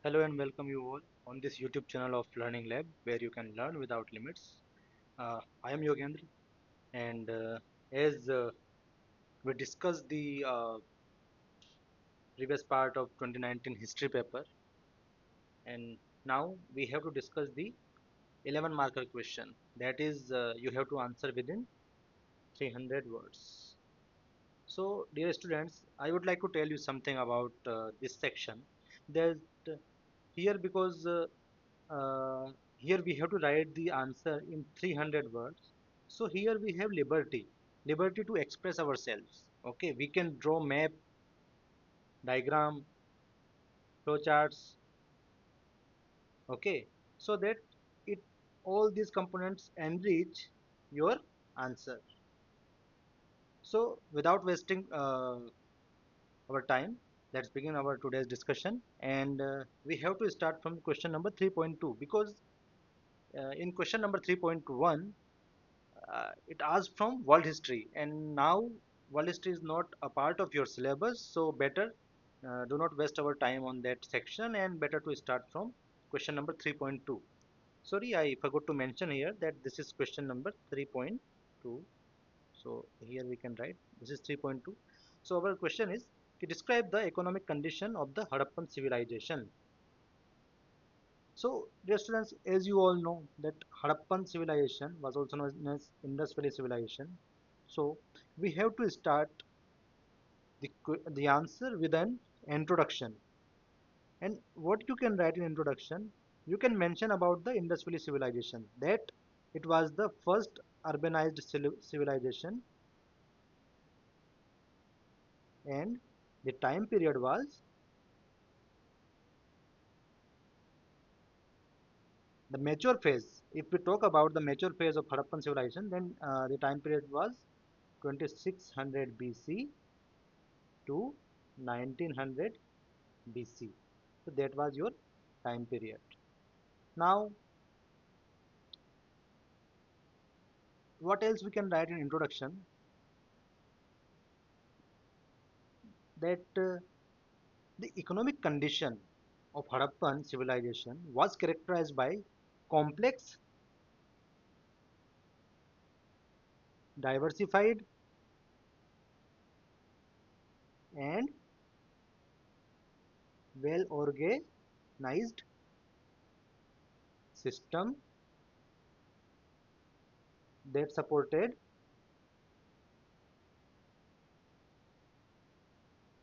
Hello and welcome you all on this YouTube channel of Learning Lab where you can learn without limits. I am Yogendra and as we discussed the previous part of 2019 history paper, and now we have to discuss the 11 marker question, that is you have to answer within 300 words. So dear students, I would like to tell you something about this section. That here because here we have to write the answer in 300 words. So here we have liberty to express ourselves. Okay, we can draw map, diagram, flowcharts. Okay, so that it all these components enrich your answer. So without wasting our time, let's begin our today's discussion. And we have to start from question number 3.2 because in question number 3.1 it asks from world history, and now world history is not a part of your syllabus, so better do not waste our time on that section and better to start from question number 3.2. Sorry, I forgot to mention here that this is question number 3.2. So here we can write this is 3.2. So our question is to describe the economic condition of the Harappan civilization. So, dear students, as you all know, that Harappan civilization was also known as Indus Valley Civilization. So, we have to start the answer with an introduction. And what you can write in introduction, you can mention about the Indus Valley Civilization, that it was the first urbanized civilization, and the time period was the mature phase. If we talk about the mature phase of Harappan civilization, then the time period was 2600 BC to 1900 BC. So that was your time period. Now, what else we can write in introduction? That the economic condition of Harappan civilization was characterized by complex, diversified, and well organized system that supported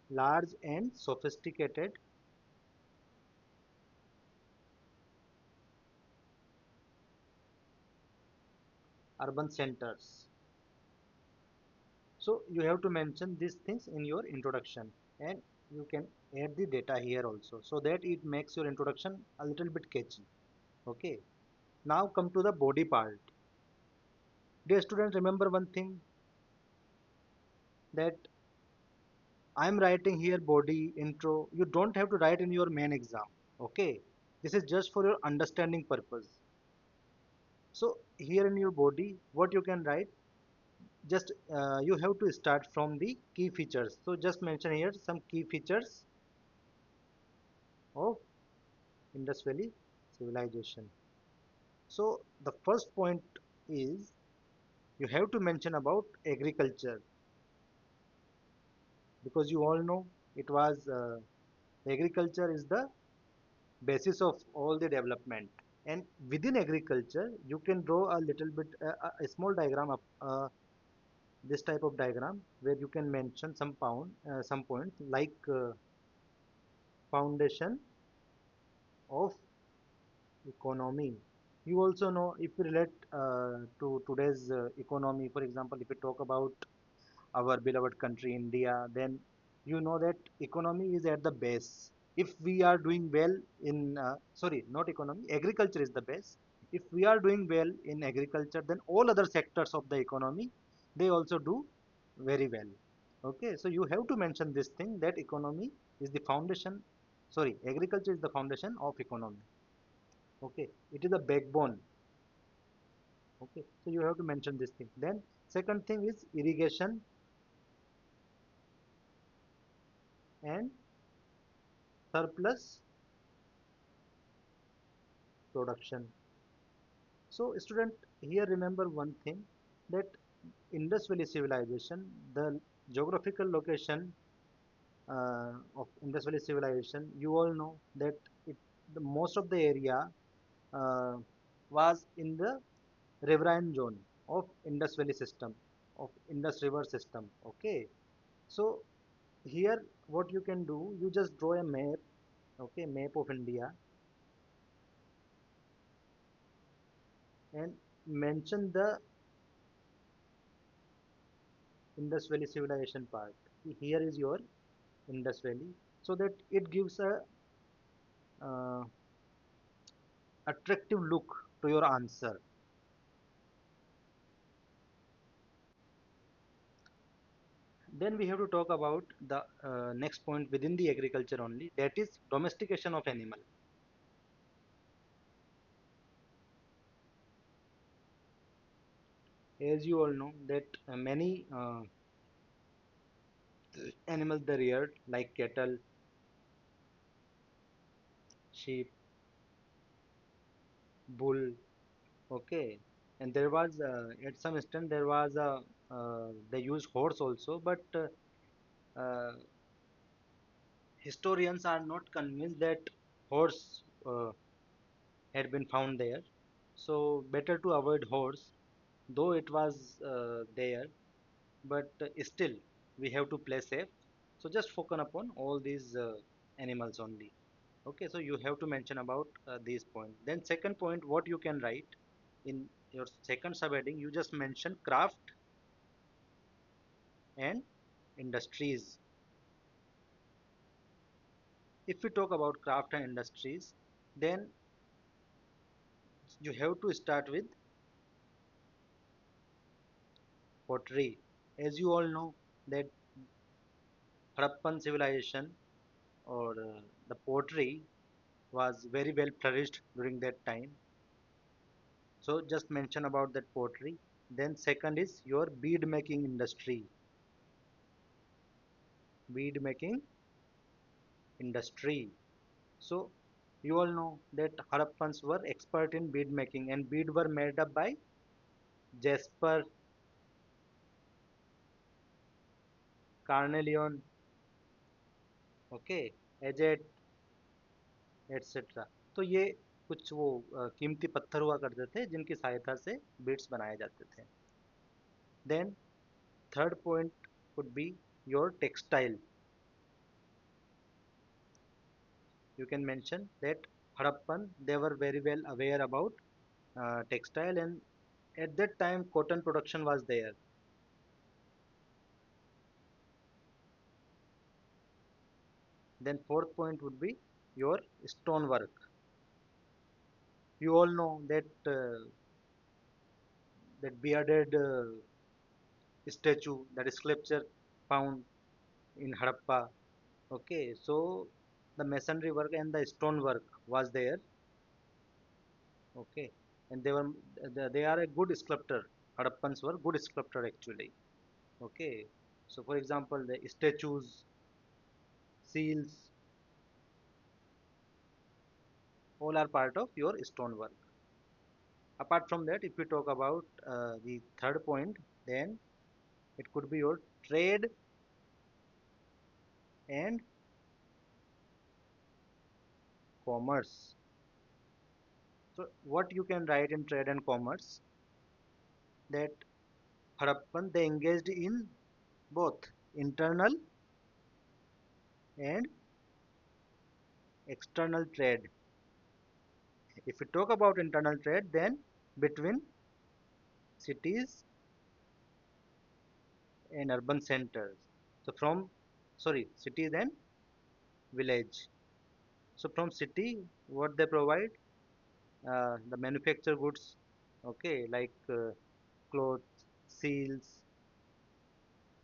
large and sophisticated urban centers. So you have to mention these things in your introduction, and you can add the data here also so that it makes your introduction a little bit catchy. Okay. Now come to the body part. Dear students, remember one thing, that I am writing here body intro. You don't have to write in your main exam. Okay. This is just for your understanding purpose. So here in your body, what you can write, just you have to start from the key features. So just mention here some key features of Indus Valley civilization. So the first point is you have to mention about agriculture, because you all know it was agriculture is the basis of all the development. And within agriculture you can draw a little bit a small diagram of this type of diagram where you can mention some points like foundation of economy. You also know, if we relate to today's economy, for example, if we talk about our beloved country India, then you know that economy is at the base. If we are doing well in, sorry, not economy, agriculture is the base. If we are doing well in agriculture, then all other sectors of the economy, they also do very well. Okay, so you have to mention this thing, that economy is the foundation, sorry, agriculture is the foundation of economy. Okay, it is a backbone. Okay, so you have to mention this thing. Then second thing is irrigation and surplus production. So student, here remember one thing, that Indus Valley Civilization, the geographical location of Indus Valley Civilization, you all know that it, the most of the area uh, was in the riverine zone of Indus Valley system, of Indus River system. Okay, so here what you can do, you just draw a map, okay, map of India, and mention the Indus Valley Civilization part. Here is your Indus Valley, so that it gives a uh, attractive look to your answer. Then we have to talk about the next point within the agriculture only, that is domestication of animal. As you all know that many animals they reared like cattle, sheep, bull, okay, and there was at some extent there was a they used horse also, but historians are not convinced that horse had been found there. So better to avoid horse, though it was there, but still we have to play safe. So just focus upon all these animals only. Okay, so you have to mention about these points. Then second point, what you can write in your second subheading, you just mention craft and industries. If we talk about craft and industries, then you have to start with pottery. As you all know that Harappan civilization or the pottery was very well flourished during that time. So just mention about that pottery. Then second is your bead making industry. Bead making industry. So you all know that Harappans were expert in bead making, and bead were made up by jasper, carnelian, okay, agate, etc. तो ये कुछ वो कीमती पत्थर हुआ करते थे जिनकी सहायता से बीड्स बनाए जाते थे. Then third point could be your textile. You can mention that Harappan they were very well aware about textile, and at that time cotton production was there. Then fourth point would be your stonework. You all know that that bearded statue, that is sculpture found in Harappa. Okay, so the masonry work and the stone work was there. Okay, and they are a good sculptor. Harappans were good sculptor actually. Okay, so for example, the statues, seals, all are part of your stonework. Apart from that, if we talk about the third point, then it could be your trade and commerce. So what you can write in trade and commerce, that Harappan they engaged in both internal and external trade. If we talk about internal trade, then between cities and urban centers. So from, sorry, cities and village. So from city, what they provide, the manufactured goods, okay, like clothes, seals,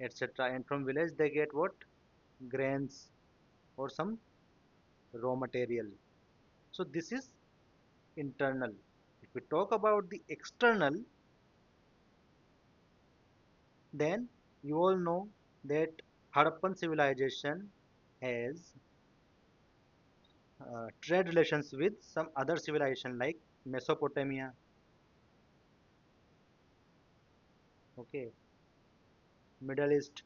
etc. And from village, they get what? Grains or some raw material. So this is internal. If we talk about the external, then you all know that Harappan civilization has trade relations with some other civilization like Mesopotamia, okay, Middle East,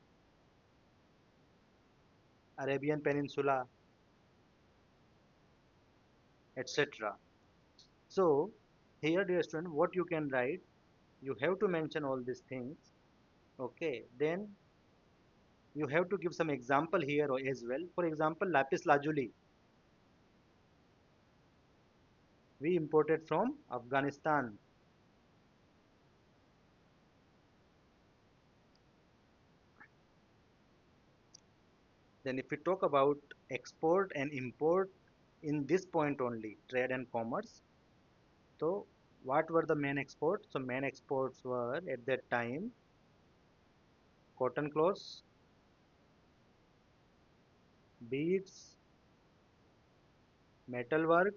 Arabian Peninsula, etc. So here, dear student, what you can write, you have to mention all these things, okay. Then you have to give some example here as well. For example, lapis lazuli, we imported from Afghanistan. Then if we talk about export and import in this point only, trade and commerce, so what were the main exports? So main exports were at that time cotton clothes, beads, metalwork,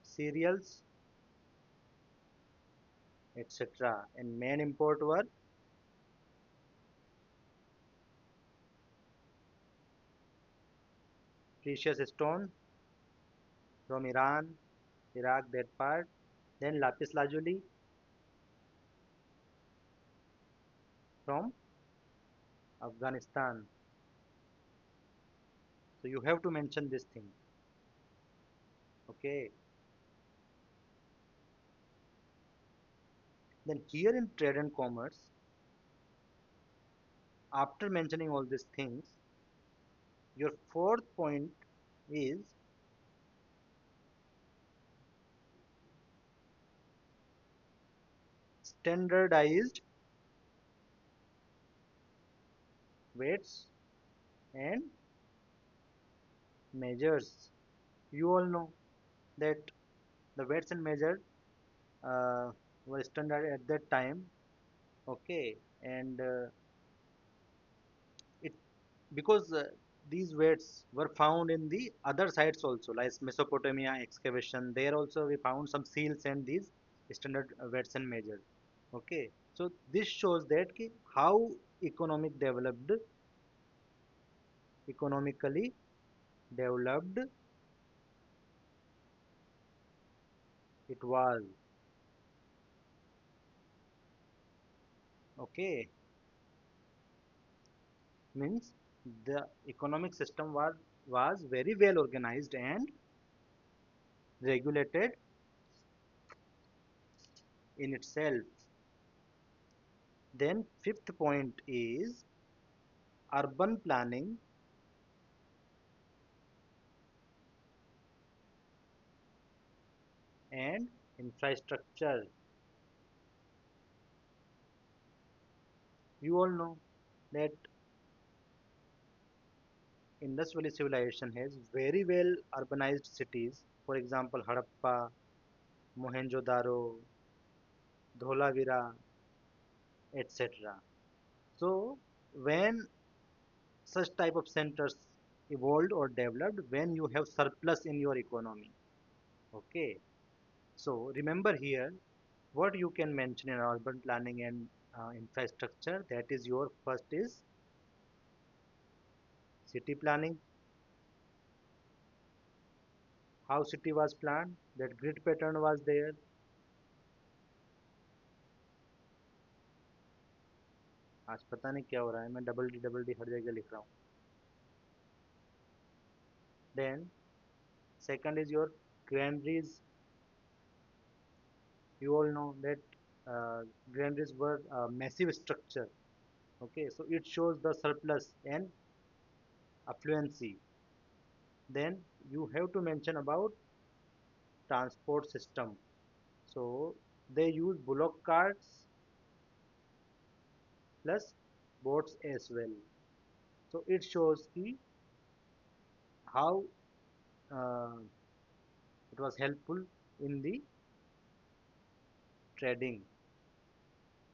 cereals, etc. And main import were precious stone from Iran, Iraq, that part. Then lapis lazuli from Afghanistan. So you have to mention this thing. Okay. Then here in trade and commerce, after mentioning all these things, your fourth point is standardized weights and measures. You all know that the weights and measures uh, were standard at that time. Okay, and it because these weights were found in the other sites also, like Mesopotamia excavation. There also we found some seals and these standard weights and measures. Okay, so this shows that how economic developed, economically developed it was. Okay, means the economic system was very well organized and regulated in itself. Then fifth point is urban planning and infrastructure. You all know that Indus Valley Civilization has very well urbanized cities. For example, Harappa, Mohenjo-daro, Dholavira, etc. So when such type of centers evolved or developed, when you have surplus in your economy. Okay, so remember here what you can mention in urban planning and infrastructure. That is your first is city planning, how city was planned, that grid pattern was there. आज पता नहीं क्या हो रहा है, मैं double D हर जगह लिख रहा हूँ. Then second is your granaries. You all know that granaries were a massive structure. Okay, so it shows the surplus and affluency. Then you have to mention about transport system. So they use bullock carts plus boats as well. So it shows how uh, it was helpful in the trading.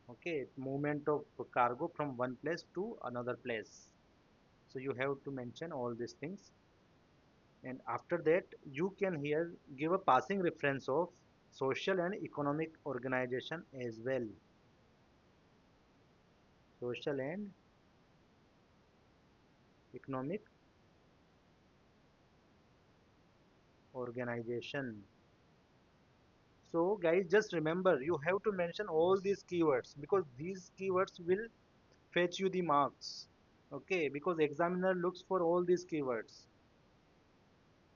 Okay, movement of cargo from one place to another place. So you have to mention all these things. And after that, you can here give a passing reference of social and economic organization as well. Social and economic organization. So guys, just remember you have to mention all these keywords because these keywords will fetch you the marks. Okay, because examiner looks for all these keywords.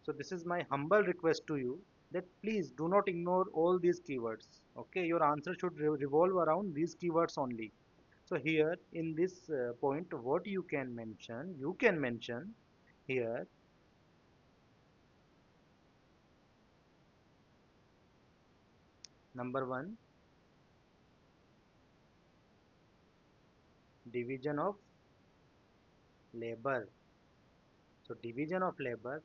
So this is my humble request to you that please do not ignore all these keywords. Okay, your answer should revolve around these keywords only. So here in this point, what you can mention here, number one, division of labor. So division of labor,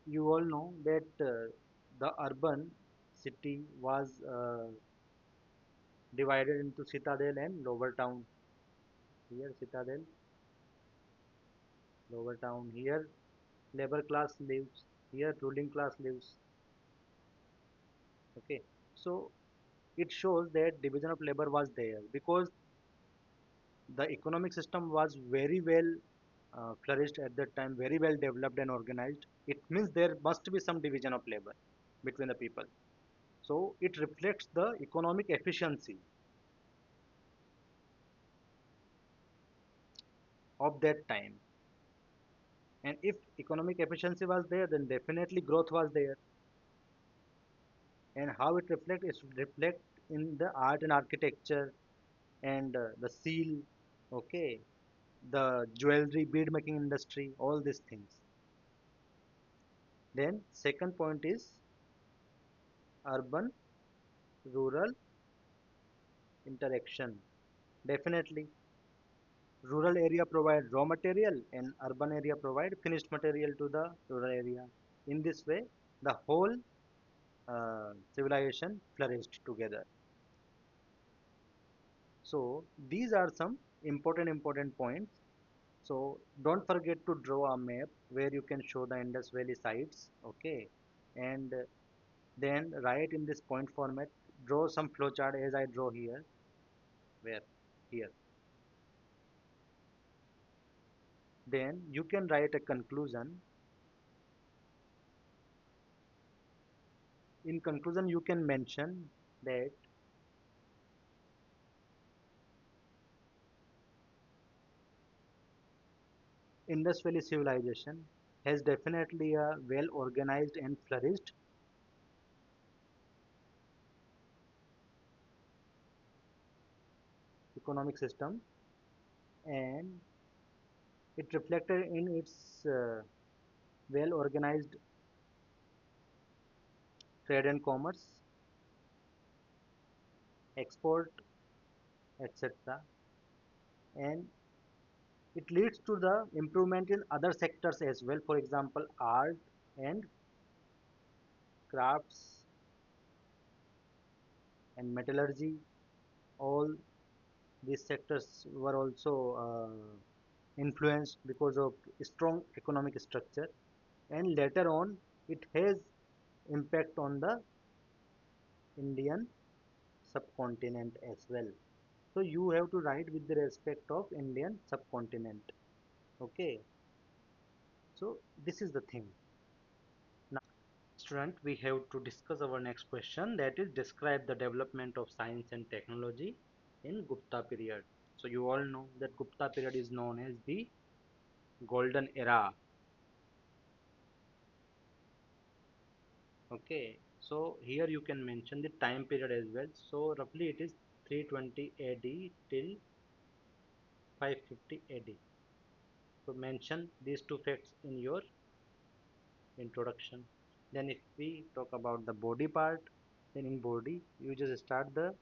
you all know that the urban city was divided into citadel and lower town. Here citadel, lower town. Here labor class lives. Here ruling class lives. Okay, so it shows that division of labor was there because the economic system was very well flourished at that time, very well developed and organized. It means there must be some division of labor between the people. So it reflects the economic efficiency of that time. And if economic efficiency was there, then definitely growth was there. And how it reflects, it reflect in the art and architecture and the seal, okay, the jewelry, bead making industry, all these things. Then second point is urban rural interaction. Definitely rural area provide raw material and urban area provide finished material to the rural area. In this way the whole civilization flourished together. So these are some important points. So don't forget to draw a map where you can show the Indus Valley sites, okay, and then write in this point format, draw some flowchart as I draw here, where here. Then you can write a conclusion. In conclusion, you can mention that Indus Valley Civilization has definitely a well organized and flourished economic system, and it reflected in its well organized trade and commerce, export, etc. And it leads to the improvement in other sectors as well. For example, art and crafts and metallurgy. All these sectors were also influenced because of strong economic structure, and later on it has impact on the Indian subcontinent as well. So you have to write with the respect of Indian subcontinent. Okay, so this is the thing. Now, student, we have to discuss our next question, that is describe the development of science and technology in Gupta period. So you all know that Gupta period is known as the golden era. Okay, so here you can mention the time period as well. So roughly it is 320 AD till 550 AD. So mention these two facts in your introduction. Then if we talk about the body part, then in body you just start the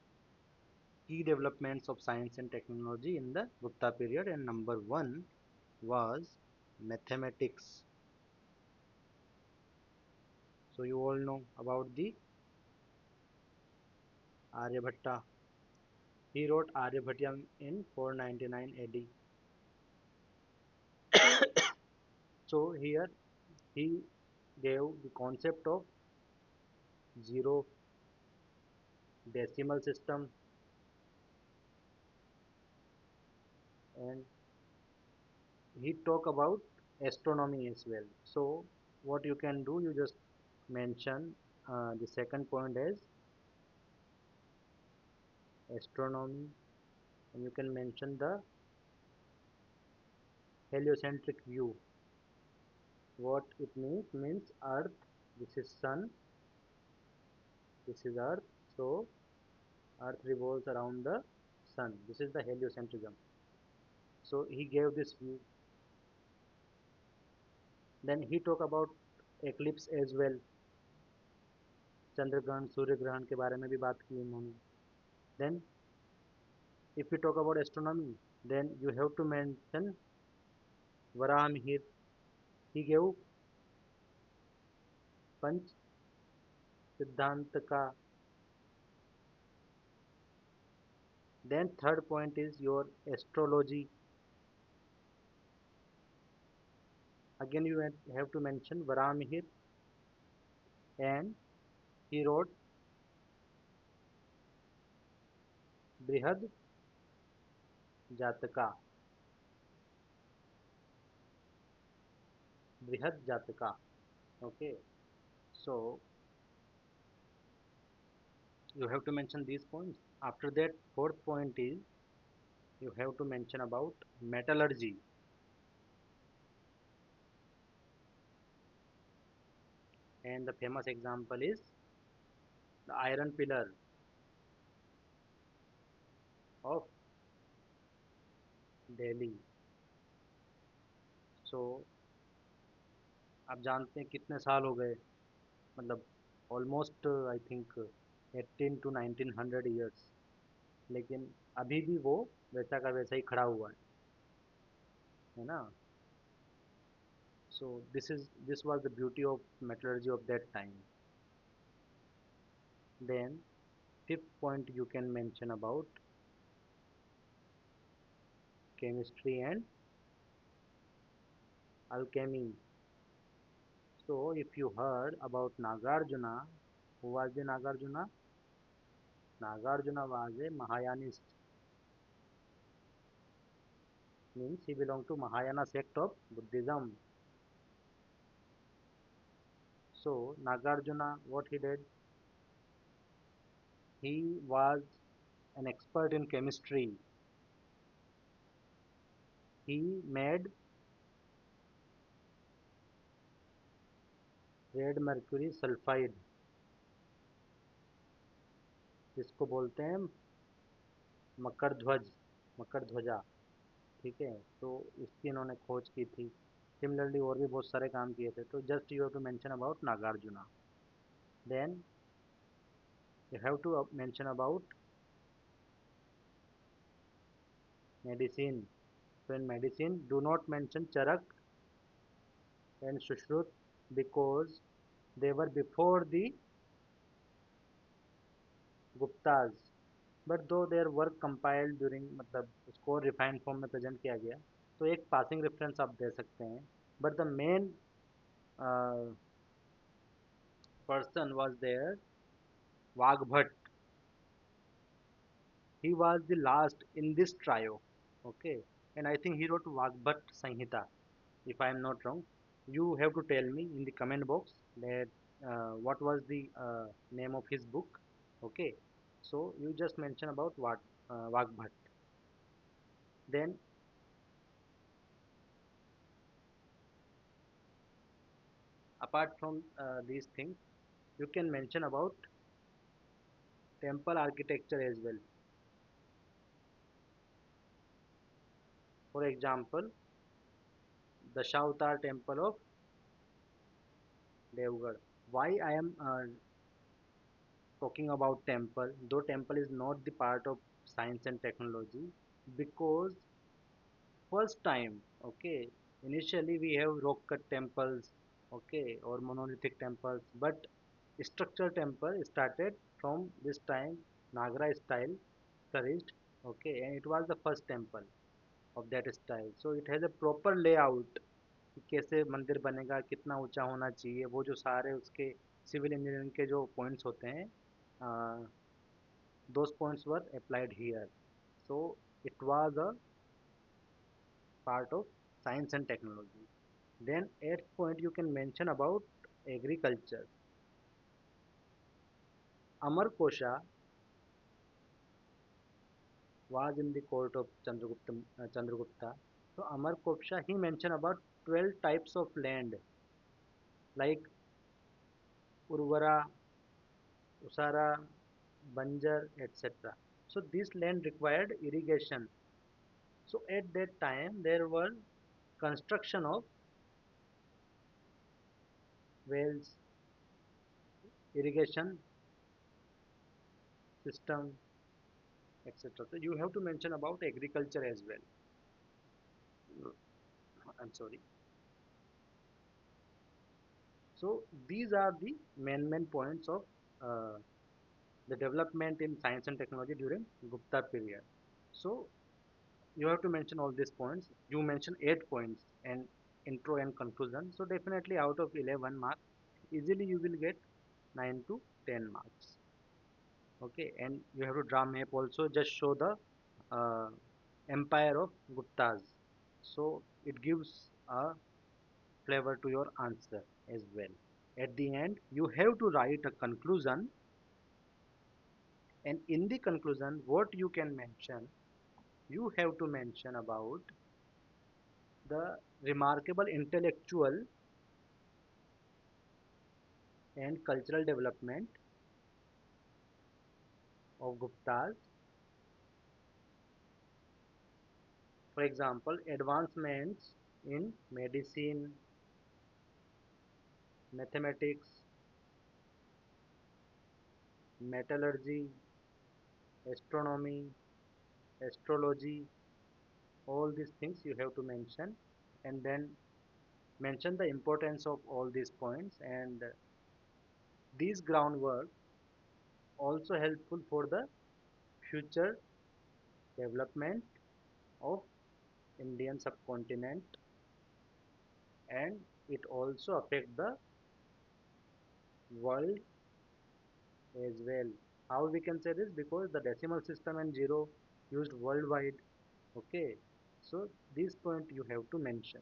key developments of science and technology in the Gupta period, and number one was mathematics. So you all know about the Aryabhatta. He wrote Aryabhatyam in 499 AD. So here he gave the concept of zero, decimal system, and he talk about astronomy as well. So what you can do, you just mention the second point as astronomy, and you can mention the heliocentric view. What it means Earth. This is Sun. This is Earth. So Earth revolves around the Sun. This is the heliocentrism. So he gave this view. Then he talk about eclipse as well. चंद्र ग्रहण सूर्य ग्रहण के बारे में भी बात की उन्होंने. Then if we talk about astronomy, then you have to mention Varahmihir. He gave पंच सिद्धांत का. Then third point is your astrology. Again you have to mention Varahmihir, and he wrote Brihad Jataka. Brihad Jataka. Okay. So you have to mention these points. After that, fourth point is you have to mention about metallurgy. And the famous example is the iron pillar of Delhi. So आप जानते हैं कितने साल हो गए, मतलब almost I think 18 to 1900 years, लेकिन अभी भी वो वैसा का वैसा ही खड़ा हुआ है ना. So this was the beauty of metallurgy of that time. Then fifth point you can mention about chemistry and alchemy. So if you heard about Nagarjuna, who was the Nagarjuna? Nagarjuna was a Mahayanist, means he belonged to Mahayana sect of Buddhism. So Nagarjuna, what he did? He was an expert in chemistry. He made red mercury sulfide, जिसको बोलते हैं मकर ध्वज, मकर ध्वजा. ठीक है, तो इसकी इन्होंने खोज की थी. सिमिलरली और भी बहुत सारे काम किए थे. तो just you have to mention about Nagarjuna. Then you have to mention about medicine. So in medicine, do not mention Charak and Shushruth because they were before the Guptas. But though their work compiled during, मतलब उसको refined form में present किया गया, तो एक passing reference आप दे सकते हैं. But the main uh, person was there, Vagbhat. He was the last in this trio. Okay, and I think he wrote Vagbhat Sanhita, if I am not wrong. You have to tell me in the comment box that what was the name of his book. Okay, so you just mention about what Vagbhat. Then apart from these things, you can mention about temple architecture as well. For example, the Shautar temple of Devgarh. Why I am talking about temple, though temple is not the part of science and technology, because first time, okay, initially we have rock cut temples, okay, or monolithic temples, but structural temple started from this time, Nagara style encouraged, okay, and it was the first temple of that style. So it has a proper layout कि कैसे मंदिर बनेगा, कितना ऊंचा होना चाहिए, वो जो सारे उसके सिविल इंजीनियरिंग के जो पॉइंट्स होते हैं, those points were applied here. So it was a part of science and technology. Then eighth point you can mention about agriculture. Amar Kosha was in the court of Chandragupta. So Amar Kosha he mentioned about 12 types of land like Urvara, Usara, Banjar, etc. So this land required irrigation. So at that time there were construction of wells, irrigation system, etc. So you have to mention about agriculture as well. I'm sorry. So these are the main points of uh, the development in science and technology during Gupta period. So you have to mention all these points. You mentioned 8 points and intro and conclusion. So definitely out of 11 marks, easily you will get 9 to 10 marks. Okay, and you have to draw map also. Just show the uh, empire of Guptas. So it gives a flavor to your answer as well. At the end, you have to write a conclusion, and in the conclusion, what you can mention, you have to mention about the remarkable intellectual and cultural development of Guptas. For example, advancements in medicine, mathematics, metallurgy, astronomy, astrology, all these things you have to mention, and then mention the importance of all these points, and these groundwork also helpful for the future development of Indian subcontinent, and it also affect the world as well. How we can say this? Because the decimal system and zero used worldwide. Okay, so this point you have to mention.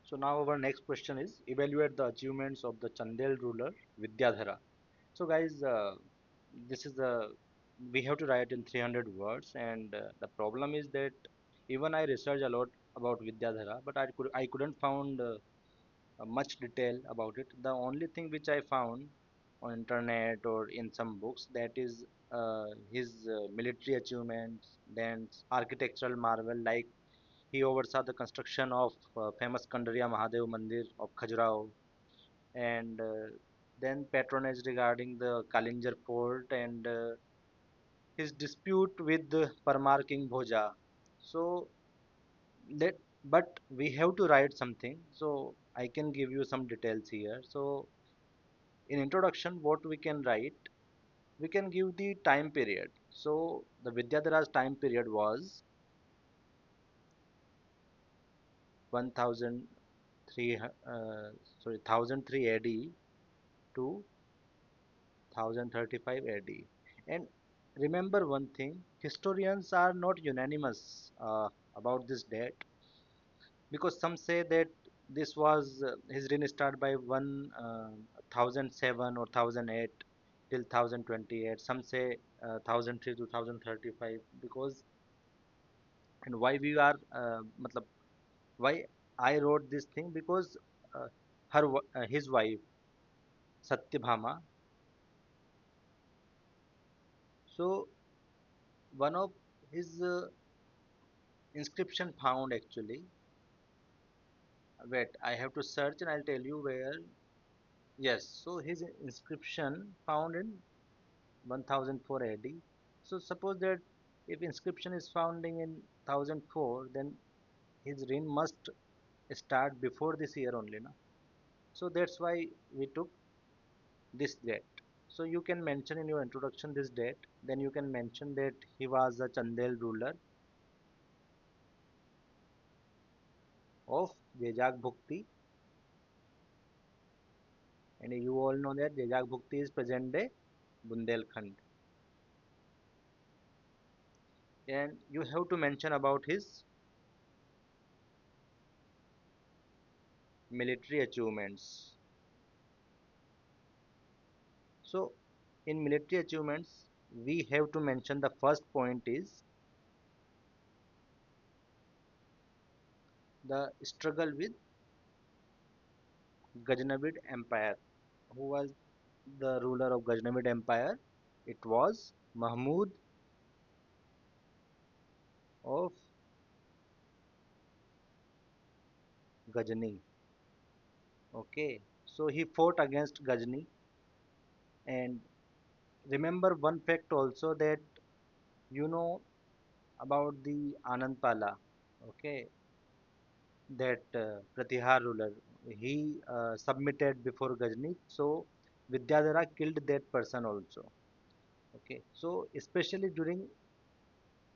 So now our next question is evaluate the achievements of the Chandel ruler Vidyadhara. So guys, this is the we have to write in 300 words, and the problem is that even I researched a lot about Vidyadhara, but I couldn't found much detail about it. The only thing which I found on internet or in some books, that is his military achievements, then architectural marvel like he oversaw the construction of famous Kandariya Mahadev Mandir of Khajuraho, and then patronage regarding the Kalinjar fort, and his dispute with the Parmar King Bhoja. So that, but we have to write something. So I can give you some details here. So in introduction, what we can write, we can give the time period. So the Vidyadhara's time period was 1003 1003 AD to 1035 AD. And remember one thing, historians are not unanimous about this date, because some say that this was his reign started by 1007 or 1008 till 1028. Some say 1003 to 1035, because and why we are matlab, why I wrote this thing, because his wife Satyabhama, so one of his inscription found actually, wait, I have to search and I'll tell you where. Yes, so his inscription found in 1004 AD. So suppose that if inscription is founding in 1004, then his reign must start before this year only, na? So that's why we took this date. So you can mention in your introduction this date. Then you can mention that he was a Chandel ruler of Jejak Bhukti, and you all know that Jejak Bhukti is present day Bundelkhand. and you have to mention about his military achievements. So in military achievements, we have to mention the first point is the struggle with Ghaznavid Empire. Who was the ruler of Ghaznavid Empire? It was Mahmud of Ghazni. Okay, so he fought against Ghazni, and remember one fact also that you know about the Anandpala. Okay, that Pratihar ruler, he submitted before Ghazni, so Vidyadhara killed that person also. Okay, so especially during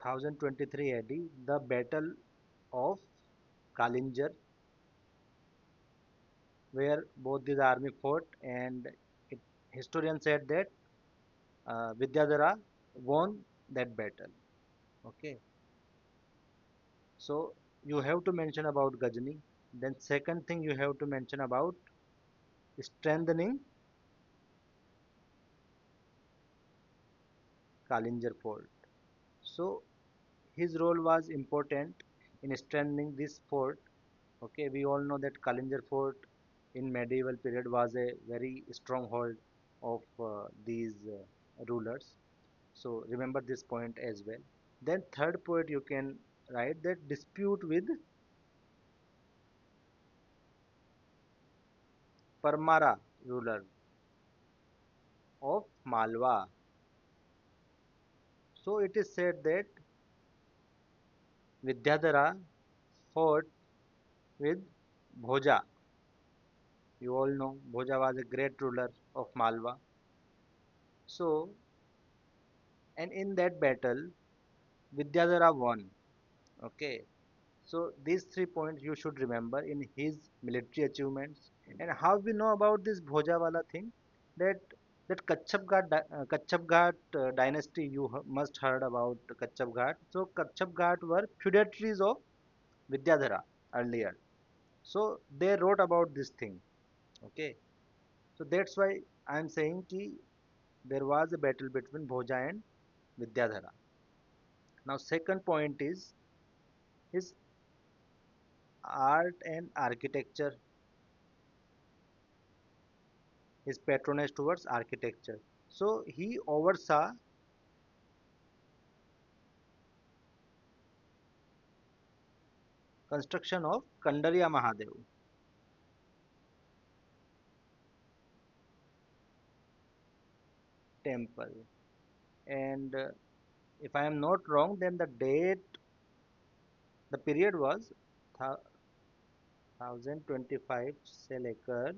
1023 AD, the battle of Kalinjar, where both these army fought, and it, historian said that Vidyadhara won that battle. Okay, so you have to mention about Ghazni. Then second thing you have to mention about strengthening Kalinjar fort. So his role was important in strengthening this fort. Okay, we all know that Kalinjar fort in medieval period was a very stronghold of these rulers. So remember this point as well. Then third point you can write that dispute with Parmara ruler of Malwa. So it is said that Vidyadhara fought with Bhoja. You all know Bhoja was a great ruler of Malwa. So, and in that battle, Vidyadhara won. Okay. So these 3 points you should remember in his military achievements. And how we know about this Bhojawala thing? That Kachapghat dynasty, you must heard about Kachapghat. So Kachapghat were feudatories of Vidyadhara earlier. So they wrote about this thing. Okay. So that's why I am saying ki there was a battle between Bhoja and Vidyadhara. Now second point is his art and architecture, his patronage towards architecture. So he oversaw construction of Kandariya Mahadev temple. And if I am not wrong, then the date, the period was 1025 से लेकर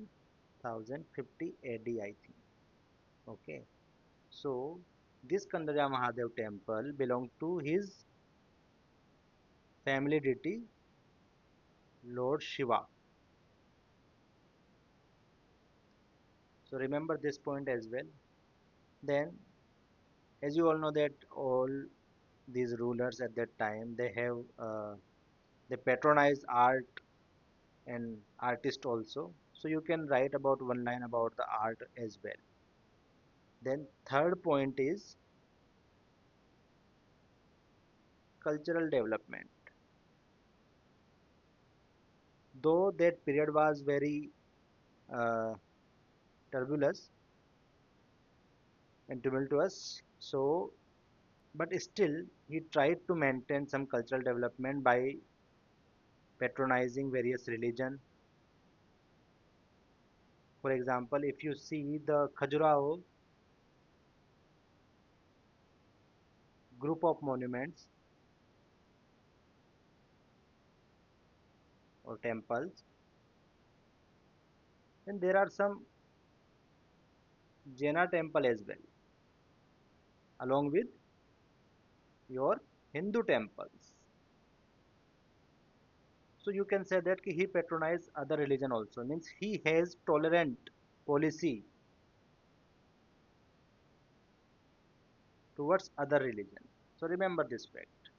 1050 AD, I think. Okay. So this Kandariya Mahadev temple belonged to his family deity Lord Shiva. So remember this point as well. Then, as you all know that all these rulers at that time they have they patronize art and artist also. So you can write about one line about the art as well. Then third point is cultural development. Though that period was very uh, turbulent and tumultuous, so but still he tried to maintain some cultural development by patronizing various religion. For example, if you see the Khajuraho group of monuments or temples, then there are some Jaina temple as well, along with your Hindu temples. So you can say that he patronized other religion also, means he has tolerant policy towards other religion. So remember this fact.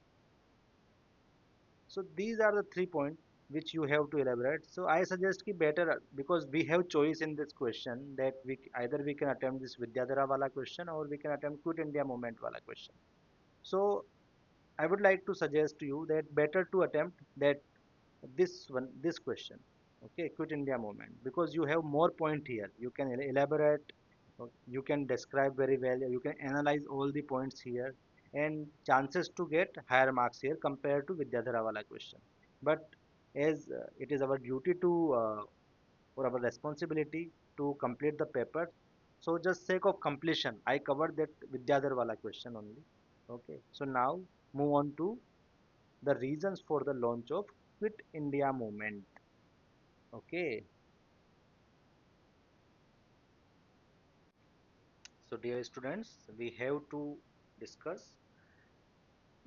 So these are the 3 points which you have to elaborate. So I suggest ki better, because we have choice in this question, that either we can attempt this Vidyadhara wala question, or we can attempt Quit India Movement wala question. So I would like to suggest to you that better to attempt that this question. Okay, Quit India Movement, because you have more point here. You can elaborate, you can describe very well, you can analyze all the points here, and chances to get higher marks here compared to Vidyadhara wala question. But as it is our duty to or our responsibility to complete the paper, so just sake of completion, I covered that Vidyadhar wala question only. Okay, so now move on to the reasons for the launch of Quit India movement. Okay, so dear students, we have to discuss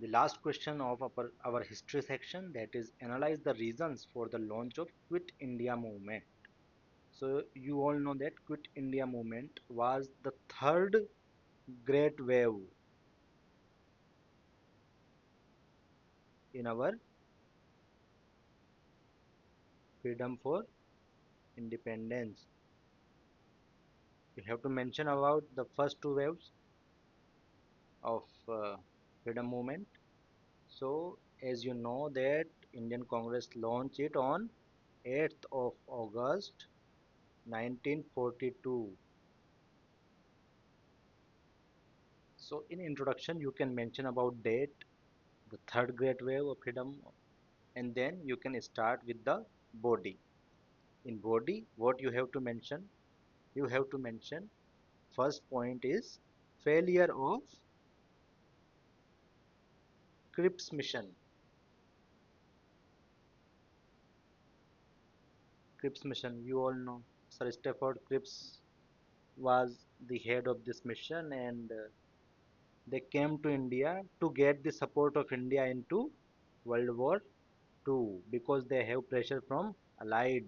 the last question of our history section, that is analyze the reasons for the launch of Quit India movement. So you all know that Quit India movement was the third great wave in our freedom for independence. You have to mention about the first two waves of freedom movement. So as you know that Indian Congress launched it on 8th of August 1942. So in introduction you can mention about date, the third great wave of freedom, and then you can start with the body. In body, what you have to mention? You have to mention first point is failure of Cripps mission. Cripps mission, you all know Sir Stafford Cripps was the head of this mission, and they came to India to get the support of India into World War II, because they have pressure from allied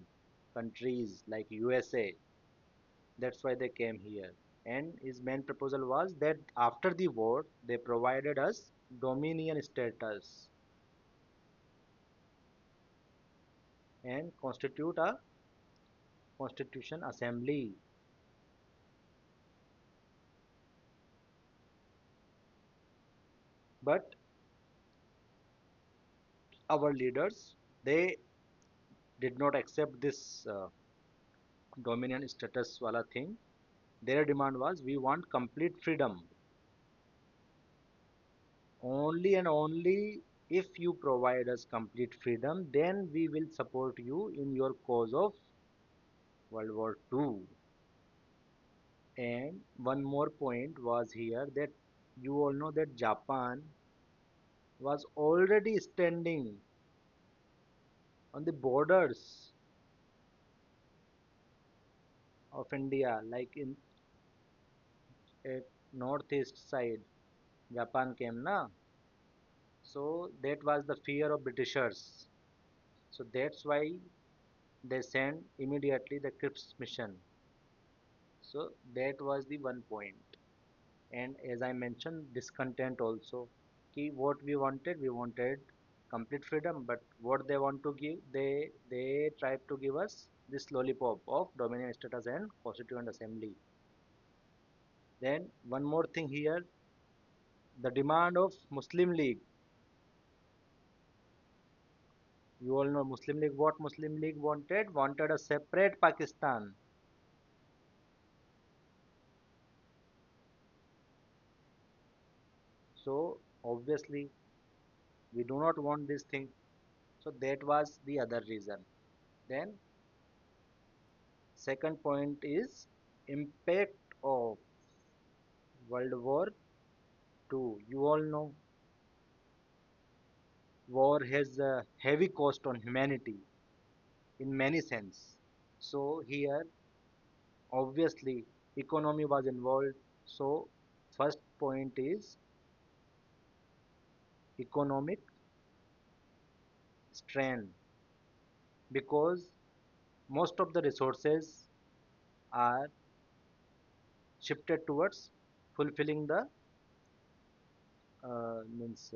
countries like USA. That's why they came here. And his main proposal was that after the war, they provided us dominion status and constitute a constitution assembly. But our leaders, they did not accept this dominion status wala thing. Their demand was, we want complete freedom. Only and only if you provide us complete freedom, then we will support you in your cause of World War II. And one more point was here, that you all know that Japan was already standing on the borders of India, like in at northeast side. Japan came na, so that was the fear of Britishers. So that's why they sent immediately the Cripps mission. So that was the one point. And as I mentioned, discontent also. Ki what we wanted complete freedom, but what they want to give, they tried to give us this lollipop of dominion status and constituent assembly. Then one more thing here, the demand of Muslim League. You all know Muslim League. What Muslim League wanted? Wanted a separate Pakistan. So obviously we do not want this thing. So that was the other reason. Then second point is impact of World War II. You all know war has a heavy cost on humanity in many sense. So here obviously economy was involved. So first point is economic strain, because most of the resources are shifted towards fulfilling the means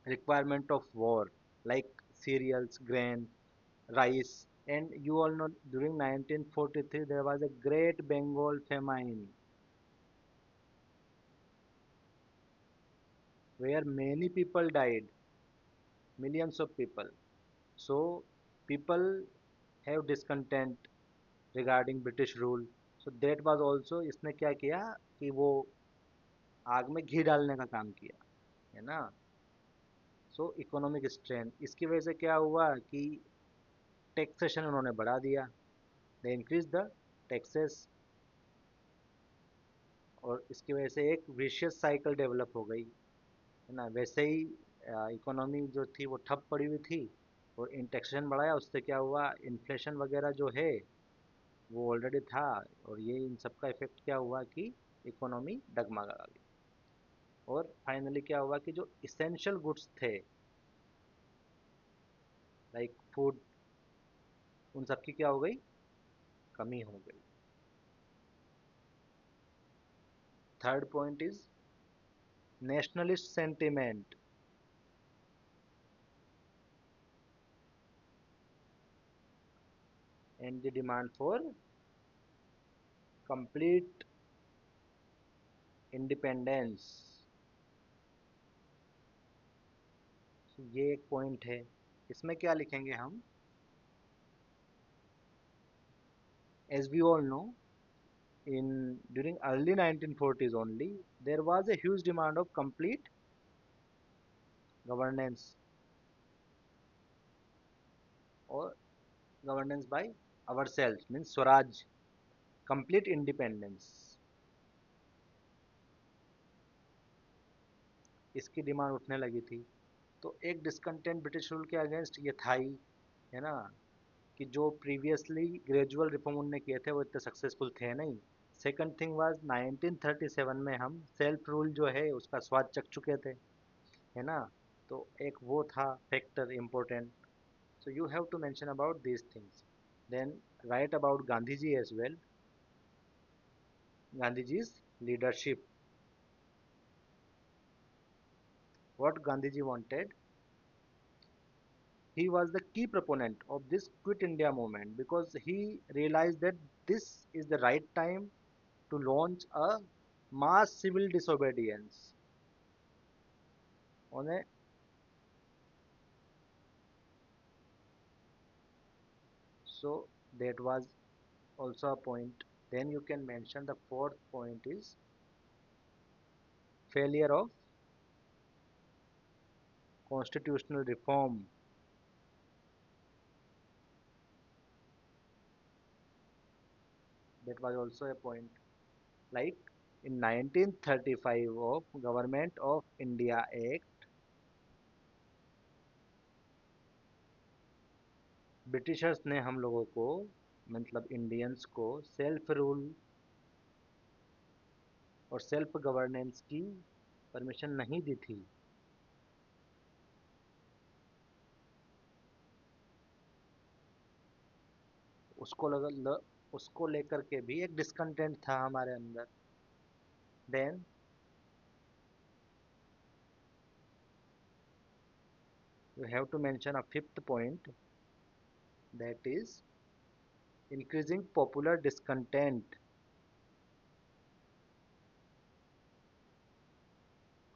requirement of war, like cereals, grain, rice. And you all know during 1943 there was a great Bengal famine where many people died, millions of people. So people have discontent regarding British rule. So that was also इसने क्या किया कि वो आग में घी डालने का काम किया, है ना. सो इकोनॉमिक स्ट्रेंथ, इसकी वजह से क्या हुआ कि टैक्सेशन उन्होंने बढ़ा दिया. दे इंक्रीज द टैक्सेस, और इसकी वजह से एक विशियस साइकिल डेवलप हो गई, है ना. वैसे ही इकोनॉमी जो थी वो ठप पड़ी हुई थी, और इन टैक्सेशन बढ़ाया, उससे क्या हुआ, इन्फ्लेशन वगैरह जो है वो ऑलरेडी था, और ये इन सब का इफेक्ट क्या हुआ कि इकोनॉमी डगमगा गई. और फाइनली क्या हुआ कि जो इसेंशियल गुड्स थे लाइक फूड, उन सब की क्या हो गई, कमी हो गई. Third point is nationalist sentiment and the demand for complete independence. ये एक पॉइंट है. इसमें क्या लिखेंगे हम, as we all know, in during early 1940s only there was a huge demand of complete governance, or governance by ourselves, means swaraj, complete independence. इसकी demand उठने लगी थी. तो एक डिस्कंटेंट ब्रिटिश रूल के अगेंस्ट ये था ही, है ना, कि जो प्रीवियसली ग्रेजुअल रिफॉर्म उनने किए थे वो इतने सक्सेसफुल थे नहीं. सेकंड थिंग वाज 1937 में हम सेल्फ रूल जो है उसका स्वाद चख चुके थे, है ना. तो एक वो था factor important. So you have to mention about these things. Then write about Gandhiji as well. Gandhiji's leadership. What Gandhiji wanted, he was the key proponent of this Quit India movement because he realized that this is the right time to launch a mass civil disobedience on a. So that was also a point. Then you can mention the fourth point is failure of constitutional reform. That was also a point. Like in 1935 of Government of India Act, Britishers ने हम लोगों को, मतलब Indians को, self rule और self governance की permission नहीं दी थी. उसको उसको लेकर के भी एक डिस्कंटेंट था हमारे अंदर. Then you have to mention a fifth point, that is increasing popular discontent.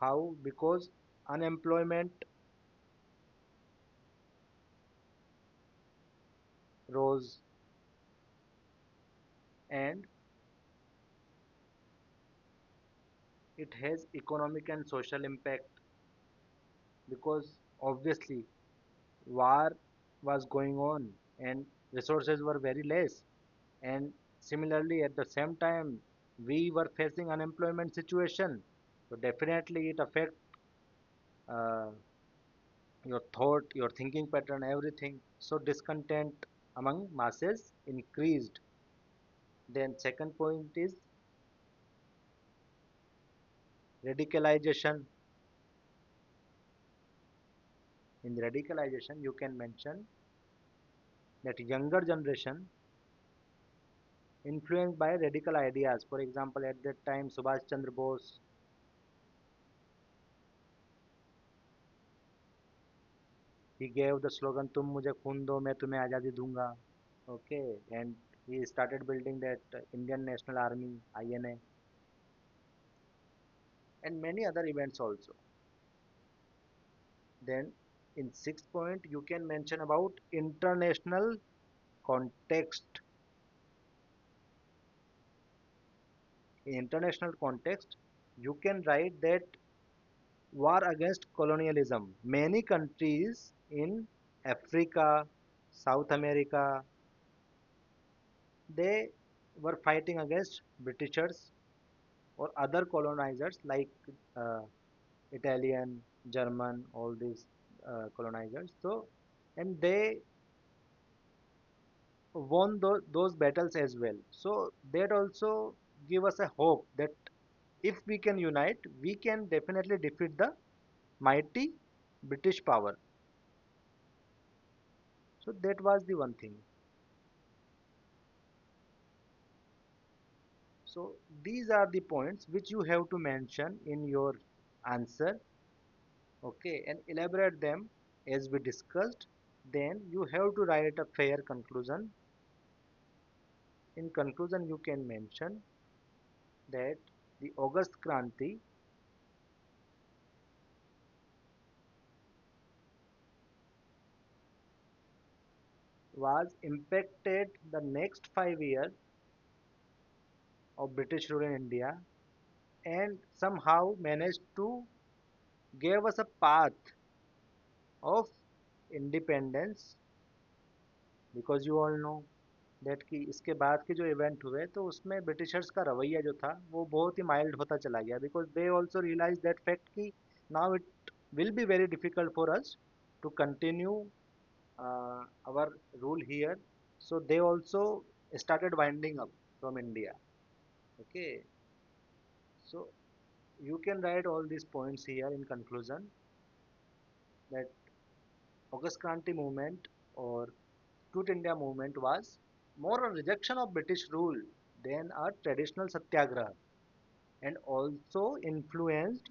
How? Because unemployment rose, and it has economic and social impact, because obviously war was going on and resources were very less, and similarly at the same time we were facing unemployment situation. So definitely it affect uh, your thought, your thinking pattern, everything. So discontent among masses increased. Then second point is radicalization. In radicalization you can mention that younger generation influenced by radical ideas. For example, at that time Subhash Chandra Bose, he gave the slogan तुम मुझे खून दो मैं तुम्हें आज़ादी दूंगा. Okay, and he started building that Indian National Army INA and many other events also. Then in sixth point you can mention about international context. In international context you can write that war against colonialism. Many countries in Africa, South America, they were fighting against Britishers or other colonizers like uh, Italian, German, all these colonizers. So, and they won those battles as well. So that also give us a hope that if we can unite, we can definitely defeat the mighty British power. So that was the one thing. So these are the points which you have to mention in your answer, okay, and elaborate them as we discussed. Then you have to write a fair conclusion. In conclusion, you can mention that the August Kranti was impacted the next 5 years of British rule in India and somehow managed to give us a path of independence because you all know that कि इसके बाद के जो event हुए तो उसमें Britishers का रवैया जो था वो बहुत ही माइल्ड होता चला गया because they also realize that fact कि now it will be very difficult for us to continue our rule here. So they also started winding up from India. Okay, so you can write all these points here in conclusion that August Kranti movement or Quit India movement was more a rejection of British rule than a traditional satyagraha and also influenced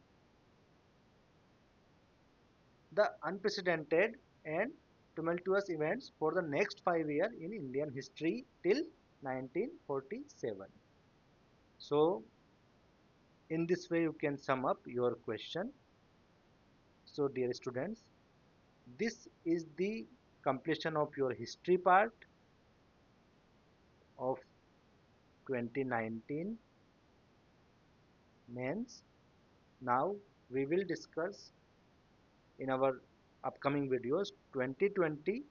the unprecedented and tumultuous events for the next 5 years in Indian history till 1947. So, in this way, you can sum up your question. So, dear students, this is the completion of your history part of 2019 mains. Now, we will discuss in our upcoming videos 2020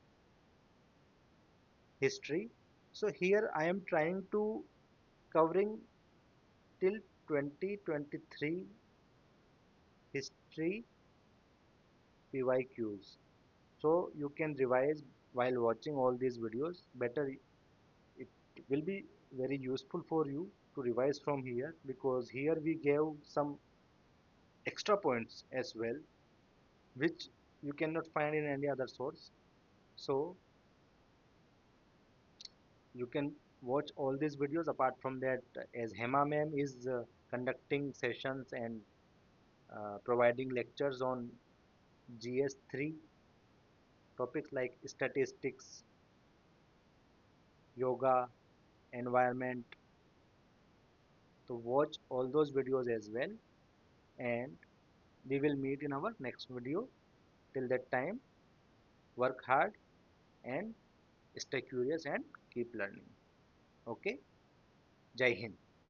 history. So, here I am trying to covering till 2023 history PYQs. So you can revise while watching all these videos. Better it will be very useful for you to revise from here because here we gave some extra points as well, which you cannot find in any other source. So you can watch all these videos. Apart from that, as Hema ma'am is conducting sessions and providing lectures on GS3 topics like statistics, yoga, environment. So watch all those videos as well and we will meet in our next video. Till that time, work hard and stay curious and keep learning. Okay? Jai Hind.